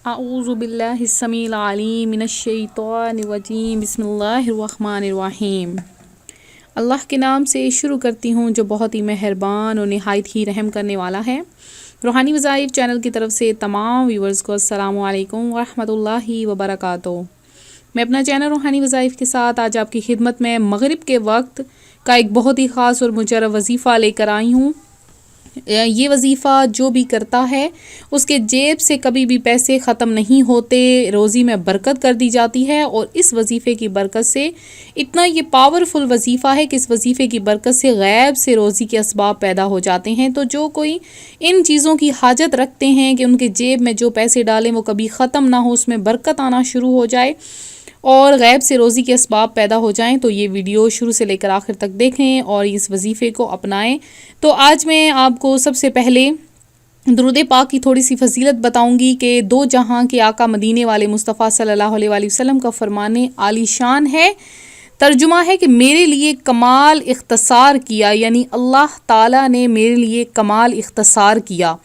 اعوذ باللہ السمیع العلیم من الشیطان الرجیم بسم اللہ الرحمن الرحیم۔ اللہ کے نام سے شروع کرتی ہوں جو بہت ہی مہربان اور نہایت ہی رحم کرنے والا ہے۔ روحانی وظائف چینل کی طرف سے تمام ویورز کو السلام علیکم ورحمۃ اللہ وبرکاتہ۔ میں اپنا چینل روحانی وظائف کے ساتھ آج آپ کی خدمت میں مغرب کے وقت کا ایک بہت ہی خاص اور مجرب وظیفہ لے کر آئی ہوں۔ یہ وظیفہ جو بھی کرتا ہے اس کے جیب سے کبھی بھی پیسے ختم نہیں ہوتے، روزی میں برکت کر دی جاتی ہے، اور اس وظیفے کی برکت سے اتنا یہ پاورفل وظیفہ ہے کہ اس وظیفے کی برکت سے غیب سے روزی کے اسباب پیدا ہو جاتے ہیں۔ تو جو کوئی ان چیزوں کی حاجت رکھتے ہیں کہ ان کے جیب میں جو پیسے ڈالیں وہ کبھی ختم نہ ہو، اس میں برکت آنا شروع ہو جائے اور غیب سے روزی کے اسباب پیدا ہو جائیں، تو یہ ویڈیو شروع سے لے کر آخر تک دیکھیں اور اس وظیفے کو اپنائیں۔ تو آج میں آپ کو سب سے پہلے درود پاک کی تھوڑی سی فضیلت بتاؤں گی کہ دو جہاں کے آقا مدینے والے مصطفیٰ صلی اللہ علیہ وآلہ وسلم کا فرمان عالی شان ہے، ترجمہ ہے کہ میرے لیے کمال اختصار کیا، یعنی اللہ تعالیٰ نے میرے لیے کمال اختصار کیا۔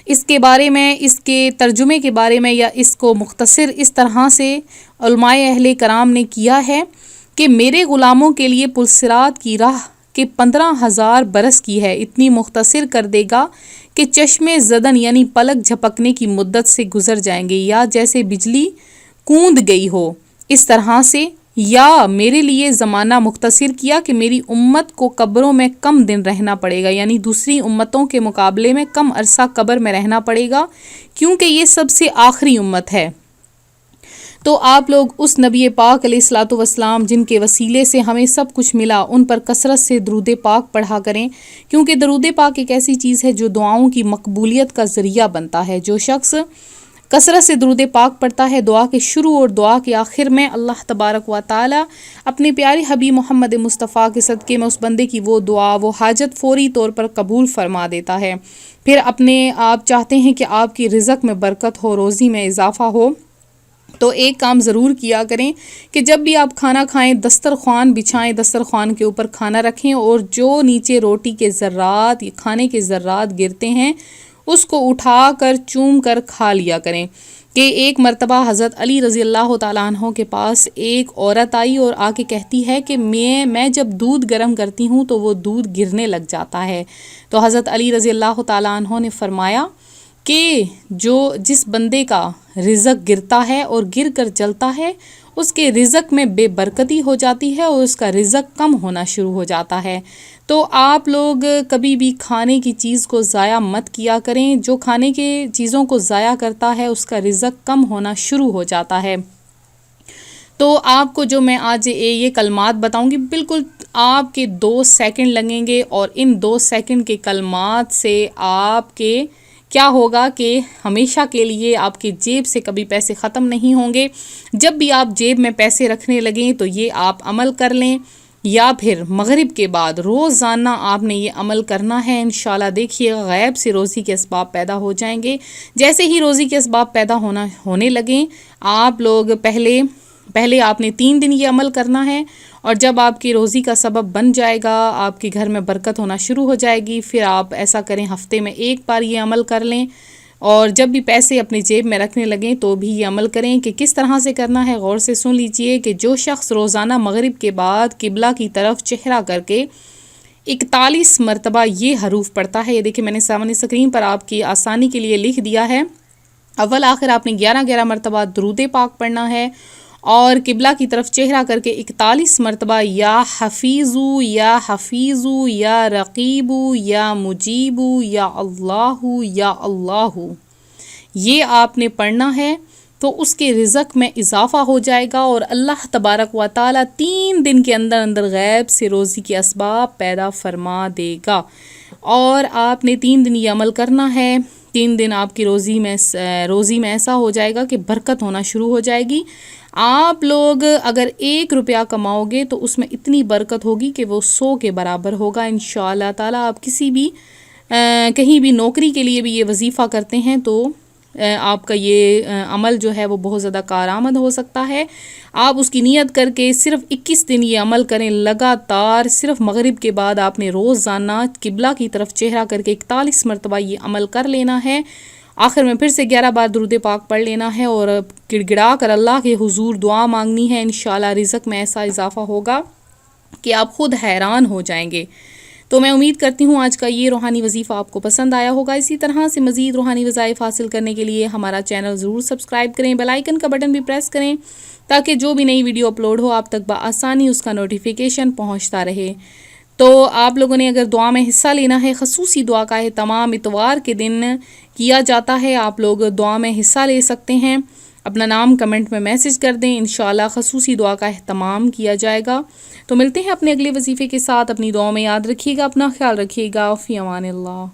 اس کے بارے میں، اس کے ترجمے کے بارے میں یا اس کو مختصر اس طرح سے علماء اہل کرام نے کیا ہے کہ میرے غلاموں کے لیے پلصراط کی راہ کہ 15,000 برس کی ہے، اتنی مختصر کر دے گا کہ چشمے زدن یعنی پلک جھپکنے کی مدت سے گزر جائیں گے، یا جیسے بجلی کوند گئی ہو اس طرح سے۔ یا میرے لیے زمانہ مختصر کیا کہ میری امت کو قبروں میں کم دن رہنا پڑے گا، یعنی دوسری امتوں کے مقابلے میں کم عرصہ قبر میں رہنا پڑے گا کیونکہ یہ سب سے آخری امت ہے۔ تو آپ لوگ اس نبی پاک علیہ الصلوۃ والسلام جن کے وسیلے سے ہمیں سب کچھ ملا، ان پر کثرت سے درود پاک پڑھا کریں، کیونکہ درود پاک ایک ایسی چیز ہے جو دعاؤں کی مقبولیت کا ذریعہ بنتا ہے۔ جو شخص کثرت سے درود پاک پڑھتا ہے، دعا کے شروع اور دعا کے آخر میں اللہ تبارک و تعالی اپنے پیارے حبیب محمد مصطفیٰ کے صدقے میں اس بندے کی وہ دعا، وہ حاجت فوری طور پر قبول فرما دیتا ہے۔ پھر آپ چاہتے ہیں کہ آپ کی رزق میں برکت ہو، روزی میں اضافہ ہو، تو ایک کام ضرور کیا کریں کہ جب بھی آپ کھانا کھائیں دسترخوان بچھائیں، دسترخوان کے اوپر کھانا رکھیں، اور جو نیچے روٹی کے ذرات یا کھانے کے ذرات گرتے ہیں اس کو اٹھا کر چوم کر کھا لیا کریں۔ کہ ایک مرتبہ حضرت علی رضی اللہ تعالیٰ عنہ کے پاس ایک عورت آئی اور آ کے کہتی ہے کہ میں جب دودھ گرم کرتی ہوں تو وہ دودھ گرنے لگ جاتا ہے۔ تو حضرت علی رضی اللہ تعالیٰ عنہ نے فرمایا کہ جس بندے کا رزق گرتا ہے اور گر کر جلتا ہے اس کے رزق میں بے برکتی ہو جاتی ہے اور اس کا رزق کم ہونا شروع ہو جاتا ہے۔ تو آپ لوگ کبھی بھی کھانے کی چیز کو ضائع مت کیا کریں، جو کھانے کے چیزوں کو ضائع کرتا ہے اس کا رزق کم ہونا شروع ہو جاتا ہے۔ تو آپ کو جو میں آج یہ کلمات بتاؤں گی بالکل آپ کے 2 سیکنڈ لگیں گے، اور ان 2 سیکنڈ کے کلمات سے آپ کے کیا ہوگا کہ ہمیشہ کے لیے آپ کی جیب سے کبھی پیسے ختم نہیں ہوں گے۔ جب بھی آپ جیب میں پیسے رکھنے لگیں تو یہ آپ عمل کر لیں، یا پھر مغرب کے بعد روزانہ آپ نے یہ عمل کرنا ہے۔ انشاءاللہ دیکھیے غیب سے روزی کے اسباب پیدا ہو جائیں گے۔ جیسے ہی روزی کے اسباب پیدا ہونے لگیں، آپ لوگ پہلے آپ نے 3 دن یہ عمل کرنا ہے، اور جب آپ کی روزی کا سبب بن جائے گا، آپ کے گھر میں برکت ہونا شروع ہو جائے گی، پھر آپ ایسا کریں ہفتے میں 1 بار یہ عمل کر لیں، اور جب بھی پیسے اپنی جیب میں رکھنے لگیں تو بھی یہ عمل کریں۔ کہ کس طرح سے کرنا ہے غور سے سن لیجئے کہ جو شخص روزانہ مغرب کے بعد قبلہ کی طرف چہرہ کر کے 41 مرتبہ یہ حروف پڑھتا ہے، یہ دیکھیں میں نے سامنے اسکرین پر آپ کی آسانی کے لیے لکھ دیا ہے۔ اول آخر آپ نے 11 مرتبہ درود پاک پڑھنا ہے، اور قبلہ کی طرف چہرہ کر کے 41 مرتبہ یا حفیظو یا حفیظو یا رقیبو یا مجیبو یا اللہ یہ آپ نے پڑھنا ہے، تو اس کے رزق میں اضافہ ہو جائے گا، اور اللہ تبارک و تعالی 3 دن کے اندر غیب سے روزی کے اسباب پیدا فرما دے گا۔ اور آپ نے 3 دن یہ عمل کرنا ہے۔ 3 دن آپ کی روزی میں ایسا ہو جائے گا کہ برکت ہونا شروع ہو جائے گی۔ آپ لوگ اگر 1 روپیہ کماؤ گے تو اس میں اتنی برکت ہوگی کہ وہ 100 کے برابر ہوگا انشاءاللہ تعالی۔ آپ کہیں بھی نوکری کے لیے بھی یہ وظیفہ کرتے ہیں تو آپ کا یہ عمل جو ہے وہ بہت زیادہ کارآمد ہو سکتا ہے۔ آپ اس کی نیت کر کے صرف 21 دن یہ عمل کریں لگاتار، صرف مغرب کے بعد آپ نے روزانہ قبلہ کی طرف چہرہ کر کے 41 مرتبہ یہ عمل کر لینا ہے، آخر میں پھر سے 11 بار درود پاک پڑھ لینا ہے اور گڑ گڑا کر اللہ کے حضور دعا مانگنی ہے. انشاءاللہ رزق میں ایسا اضافہ ہوگا کہ آپ خود حیران ہو جائیں گے. تو میں امید کرتی ہوں آج کا یہ روحانی وظیفہ آپ کو پسند آیا ہوگا. اسی طرح سے مزید روحانی وظائف حاصل کرنے کے لیے ہمارا چینل ضرور سبسکرائب کریں، بیل آئیکن کا بٹن بھی پریس کریں تاکہ جو بھی نئی ویڈیو اپلوڈ ہو آپ تک بآسانی اس کا نوٹیفیکیشن پہنچتا رہے. تو آپ لوگوں نے اگر دعا میں حصہ لینا ہے، خصوصی دعا کا اہتمام اتوار کے دن کیا جاتا ہے، آپ لوگ دعا میں حصہ لے سکتے ہیں. اپنا نام کمنٹ میں میسج کر دیں، انشاءاللہ خصوصی دعا کا اہتمام کیا جائے گا. تو ملتے ہیں اپنے اگلے وظیفے کے ساتھ. اپنی دعاؤں میں یاد رکھیے گا، اپنا خیال رکھیے گا. فی امان اللہ.